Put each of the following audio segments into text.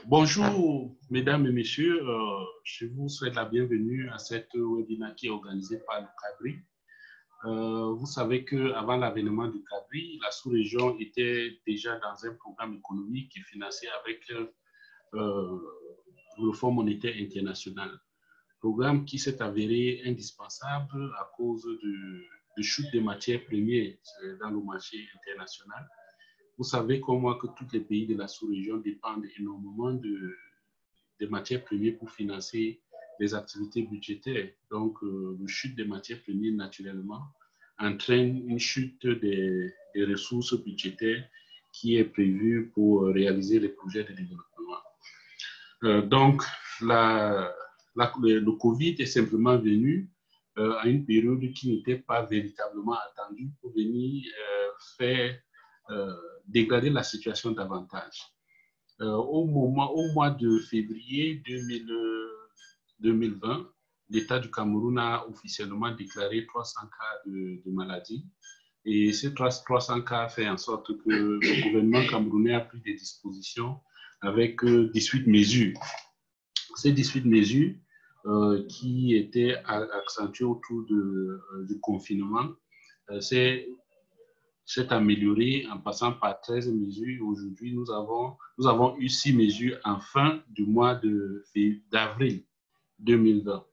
Bonjour, mesdames et messieurs. Je vous souhaite la bienvenue à cette webinaire qui est organisée par le CABRI. Vous savez qu'avant l'avènement du CABRI, la sous-région était déjà dans un programme économique qui est financé avec le Fonds monétaire international. Programme qui s'est avéré indispensable à cause de chute des matières premières dans le marché international. Vous savez comme moi que tous les pays de la sous-région dépendent énormément des matières premières pour financer les activités budgétaires. Donc, la chute des matières premières, naturellement, entraîne une chute des ressources budgétaires qui est prévue pour réaliser les projets de développement. Donc, le Covid est simplement venu à une période qui n'était pas véritablement attendue pour venir faire dégrader la situation davantage. Au mois de février 2020, l'État du Cameroun a officiellement déclaré 300 cas de maladie. Et ces 300 cas fait en sorte que le gouvernement camerounais a pris des dispositions avec 18 mesures. Ces 18 mesures qui étaient accentuées autour du confinement, s'est amélioré en passant par 13 mesures. Aujourd'hui, nous avons eu 6 mesures en fin du mois d'avril 2020.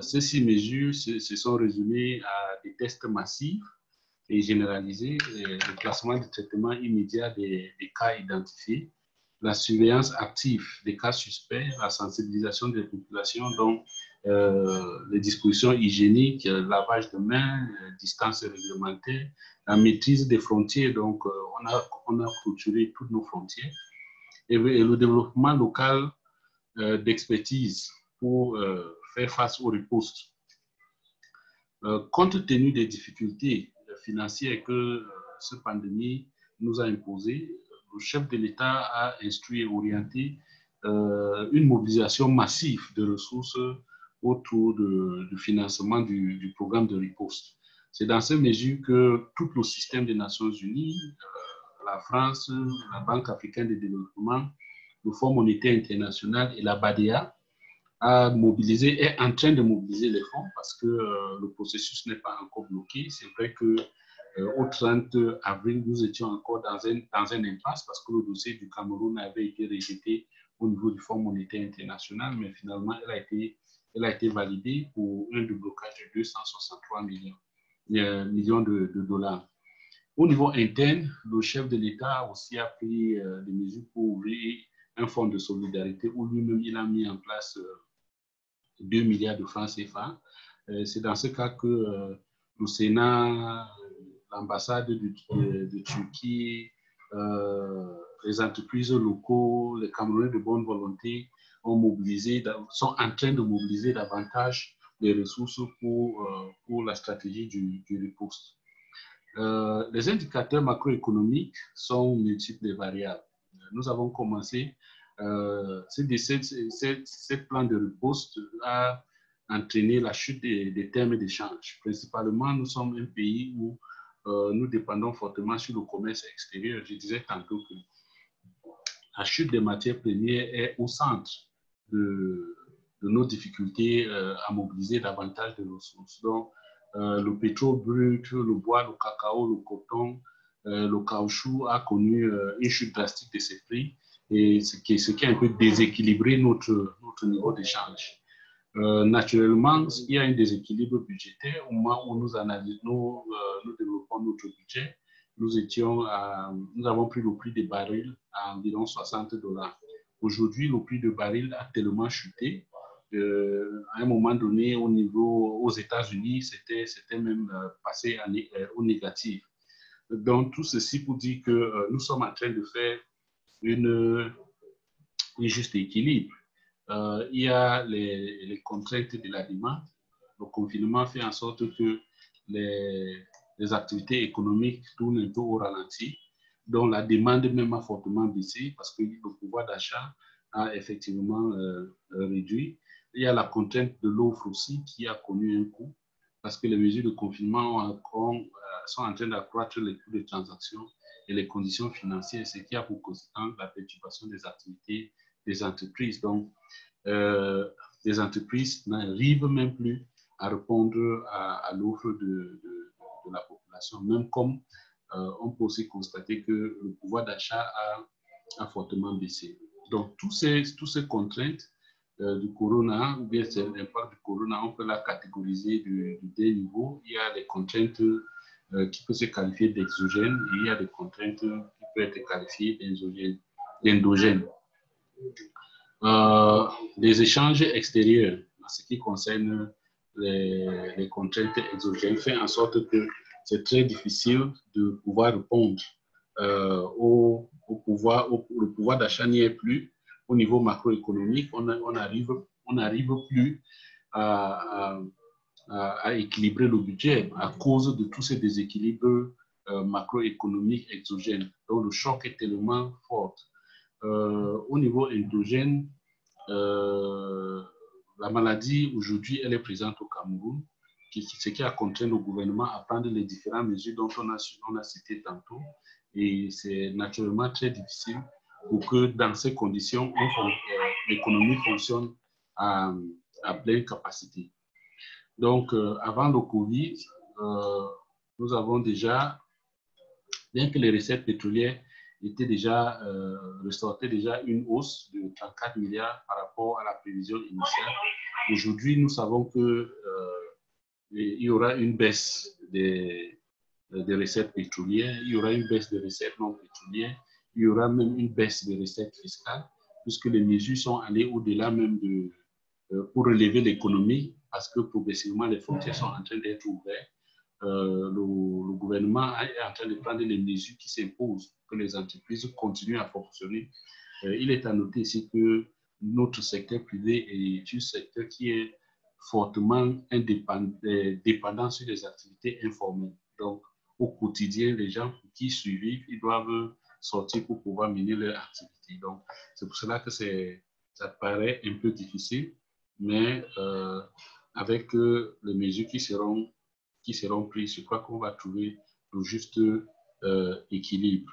Ces 6 mesures se sont résumées à des tests massifs et généralisés, le classement de traitement immédiat des cas identifiés, la surveillance active des cas suspects, la sensibilisation des populations, donc les dispositions hygiéniques, lavage de mains, distance réglementaire, la maîtrise des frontières, donc on a clôturé toutes nos frontières, et le développement local d'expertise pour faire face aux ripostes. Compte tenu des difficultés financières que cette pandémie nous a imposées, le chef de l'État a instruit et orienté une mobilisation massive de ressources autour du financement du programme de riposte. C'est dans ces mesures que tout le système des Nations Unies, la France, la Banque africaine de développement, le Fonds monétaire international et la BADEA est en train de mobiliser les fonds parce que le processus n'est pas encore bloqué. C'est vrai que au 30 avril, nous étions encore dans un impasse parce que le dossier du Cameroun avait été rejeté au niveau du Fonds monétaire international, mais finalement, elle a été validée pour un déblocage de 263 millions de dollars. Au niveau interne, le chef de l'État aussi a pris des mesures pour ouvrir un fonds de solidarité où lui-même, il a mis en place 2 milliards de francs CFA. C'est dans ce cas que le Sénat, l'ambassade de Turquie, les entreprises locaux, les Camerounais de bonne volonté sont en train de mobiliser davantage les ressources pour la stratégie du riposte. Les indicateurs macroéconomiques sont multiples et variables. Nous avons commencé, ce plan de riposte a entraîné la chute des termes d'échange. Principalement, nous sommes un pays où nous dépendons fortement sur le commerce extérieur. Je disais tantôt que la chute des matières premières est au centre de nos difficultés à mobiliser davantage de ressources. Donc, le pétrole brut, le bois, le cacao, le coton, le caoutchouc a connu une chute drastique de ses prix, et ce qui a un peu déséquilibré notre niveau d'échange. Naturellement, il y a un déséquilibre budgétaire au moment où nous développons notre budget. Nous avons pris le prix des barils à environ 60 $. Aujourd'hui, le prix de baril a tellement chuté. À un moment donné, aux États-Unis, c'était même passé au négatif. Donc, tout ceci pour dire que nous sommes en train de faire un juste équilibre. Il y a les contraintes de la demande. Le confinement fait en sorte que les activités économiques tournent un peu au ralenti, dont la demande même a fortement baissé parce que le pouvoir d'achat a effectivement réduit. Il y a la contrainte de l'offre aussi qui a connu un coût parce que les mesures de confinement sont en train d'accroître les coûts de transaction et les conditions financières, ce qui a pour conséquence la perturbation des activités des entreprises. Donc, les entreprises n'arrivent même plus à répondre à l'offre de la population, même comme on peut aussi constater que le pouvoir d'achat a fortement baissé. Donc, toutes ces contraintes du corona, ou bien l'impact du corona, on peut la catégoriser de deux niveaux. Il y a les contraintes qui peuvent se qualifier d'exogènes et il y a des contraintes qui peuvent être qualifiées d'endogènes. Les échanges extérieurs, en ce qui concerne les contraintes exogènes, fait en sorte que c'est très difficile de pouvoir répondre au pouvoir. Le pouvoir d'achat n'y est plus. Au niveau macroéconomique, on n'arrive plus à équilibrer le budget à cause de tous ces déséquilibres macroéconomiques exogènes. Donc, le choc est tellement fort. Au niveau endogène, la maladie, aujourd'hui, elle est présente au Cameroun, ce qui a contraint le gouvernement à prendre les différentes mesures dont on a cité tantôt. Et c'est naturellement très difficile pour que, dans ces conditions, l'économie fonctionne à pleine capacité. Donc, avant le Covid, nous avons déjà, bien que les recettes pétrolières ressortaient déjà une hausse de 34 milliards par rapport à la prévision initiale. Aujourd'hui, nous savons qu'il y aura une baisse des recettes pétrolières, il y aura une baisse des recettes non pétrolières, il y aura même une baisse des recettes fiscales, puisque les mesures sont allées au-delà même pour relever l'économie, parce que progressivement, les frontières sont en train d'être ouvertes. Le gouvernement est en train de prendre les mesures qui s'imposent, que les entreprises continuent à fonctionner. Il est à noter ici que notre secteur privé est un secteur qui est fortement dépendant sur les activités informelles. Donc, au quotidien, les gens qui survivent, ils doivent sortir pour pouvoir mener leur activité. Donc, c'est pour cela que ça paraît un peu difficile, mais avec les mesures qui seront prises, je crois qu'on va trouver le juste équilibre.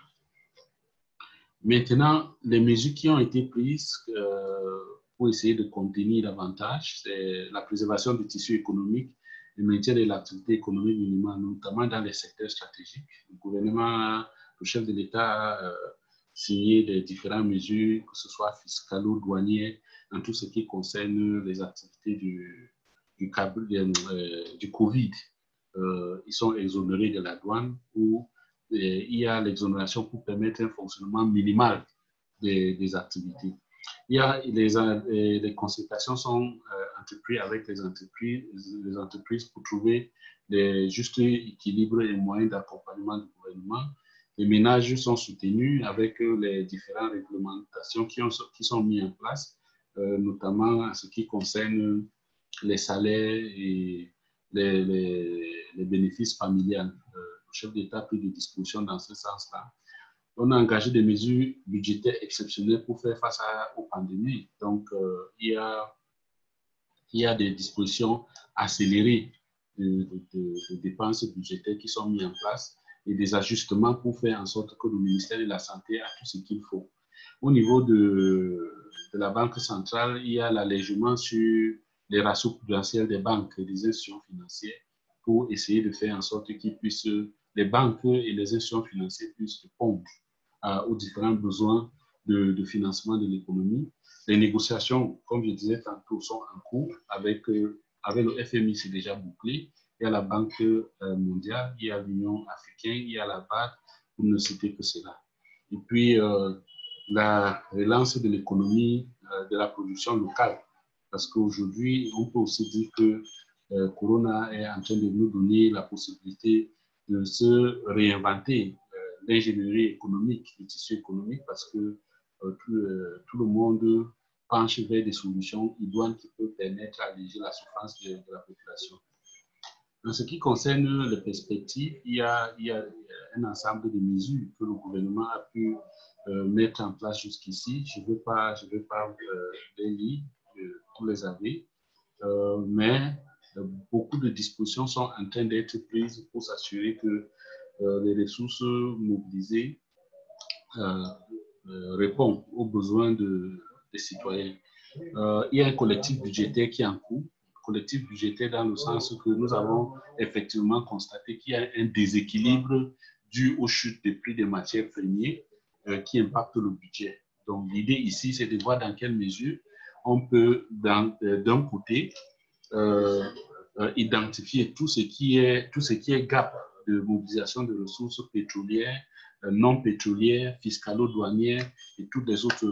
Maintenant, les mesures qui ont été prises pour essayer de contenir davantage, c'est la préservation du tissu économique, le maintien de l'activité économique minimale, notamment dans les secteurs stratégiques. Le gouvernement, le chef de l'État a signé des différentes mesures, que ce soit fiscales ou douanières, dans tout ce qui concerne les activités du Covid. Ils sont exonérés de la douane ou il y a l'exonération pour permettre un fonctionnement minimal des activités. Il y a les consultations sont entreprises avec les entreprises pour trouver les justes équilibres et moyens d'accompagnement du gouvernement. Les ménages sont soutenus avec les différentes réglementations qui sont mises en place, notamment en ce qui concerne les salaires et les bénéfices familiales. Le chef d'État a pris des dispositions dans ce sens-là. On a engagé des mesures budgétaires exceptionnelles pour faire face aux pandémies. Donc, il y a des dispositions accélérées de dépenses budgétaires qui sont mises en place et des ajustements pour faire en sorte que le ministère de la Santé a tout ce qu'il faut. Au niveau de la Banque centrale, il y a l'allègement sur les ratios prudentiels des banques et des institutions financières pour essayer de faire en sorte les banques et les institutions financières puissent répondre aux différents besoins de financement de l'économie. Les négociations, comme je disais tantôt, sont en cours avec le FMI, c'est déjà bouclé. Il y a la Banque mondiale, il y a l'Union africaine, il y a la BAD, pour ne citer que cela. Et puis, la relance de l'économie, de la production locale. Parce qu'aujourd'hui, on peut aussi dire que Corona est en train de nous donner la possibilité de se réinventer l'ingénierie économique, le tissu économique, parce que tout le monde penche vers des solutions idoines qui peuvent permettre d'alléger la souffrance de la population. En ce qui concerne les perspectives, il y a un ensemble de mesures que le gouvernement a pu mettre en place jusqu'ici. Je ne veux pas les lire, tous les avis, mais beaucoup de dispositions sont en train d'être prises pour s'assurer que les ressources mobilisées répondent aux besoins de des citoyens. Il y a un collectif budgétaire qui est en cours. Collectif budgétaire dans le sens que nous avons effectivement constaté qu'il y a un déséquilibre dû aux chutes des prix des matières premières qui impactent le budget. Donc, l'idée ici, c'est de voir dans quelle mesure on peut, d'un côté, identifier tout ce qui est gap de mobilisation de ressources pétrolières, non pétrolières, fiscalo-douanières et toutes les autres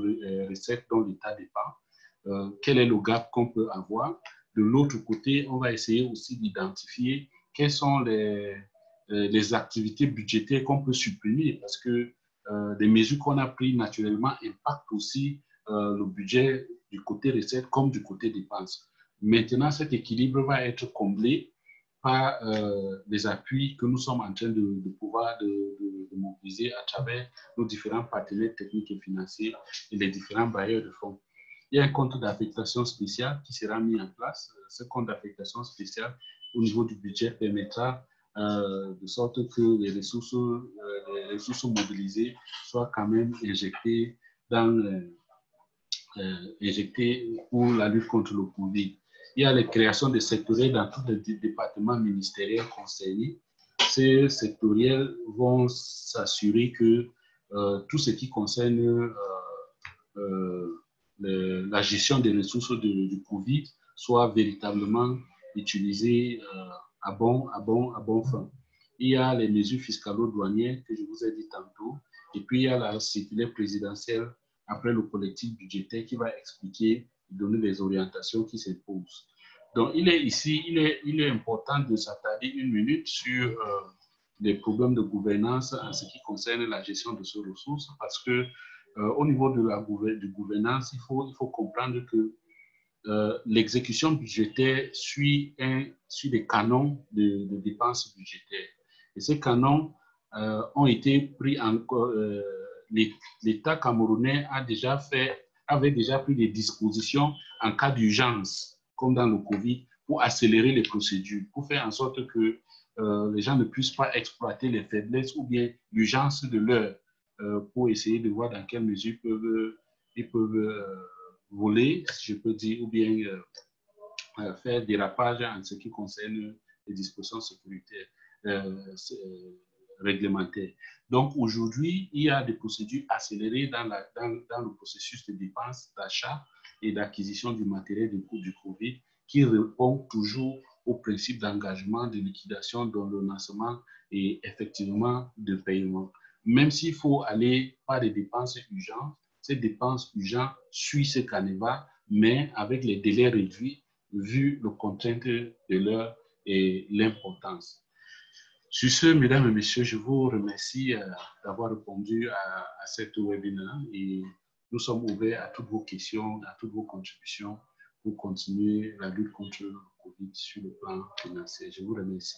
recettes dont l'État dépend. Quel est le gap qu'on peut avoir? De l'autre côté, on va essayer aussi d'identifier quelles sont les activités budgétaires qu'on peut supprimer parce que des mesures qu'on a prises naturellement impactent aussi le budget du côté recettes comme du côté dépenses. Maintenant, cet équilibre va être comblé par les appuis que nous sommes en train de pouvoir de mobiliser à travers nos différents partenaires techniques et financiers et les différents bailleurs de fonds. Il y a un compte d'affectation spéciale qui sera mis en place. Ce compte d'affectation spéciale au niveau du budget permettra de sorte que les ressources mobilisées soient quand même injectées pour la lutte contre le Covid. Il y a les créations de sectoriels dans tous les départements ministériels concernés. Ces sectoriels vont s'assurer que tout ce qui concerne la gestion des ressources du Covid soit véritablement utilisé à bon fin. Il y a les mesures fiscalo-douanières que je vous ai dit tantôt, et puis il y a la circulaire présidentielle après le collectif budgétaire qui va expliquer et donner les orientations qui s'imposent. Donc, il est important de s'attarder une minute sur les problèmes de gouvernance en ce qui concerne la gestion de ces ressources parce que au niveau de la gouvernance, il faut comprendre que l'exécution budgétaire suit des canons de dépenses budgétaires. Et ces canons ont été pris en l'État camerounais avait déjà pris des dispositions en cas d'urgence, comme dans le Covid, pour accélérer les procédures, pour faire en sorte que les gens ne puissent pas exploiter les faiblesses ou bien l'urgence de l'heure pour essayer de voir dans quelle mesure ils peuvent voler, si je peux dire, ou bien faire dérapage en ce qui concerne les dispositions sécuritaires réglementaires. Donc aujourd'hui, il y a des procédures accélérées dans le processus de dépenses, d'achat et d'acquisition du matériel du Covid qui répond toujours au principe d'engagement, de liquidation, d'ordonnancement et effectivement de paiement. Même s'il faut aller par des dépenses urgentes, ces dépenses urgentes suivent ce canevas, mais avec les délais réduits vu les contraintes de l'heure et l'importance. Sur ce, mesdames et messieurs, je vous remercie d'avoir répondu à cette webinaire et nous sommes ouverts à toutes vos questions, à toutes vos contributions pour continuer la lutte contre le Covid sur le plan financier. Je vous remercie.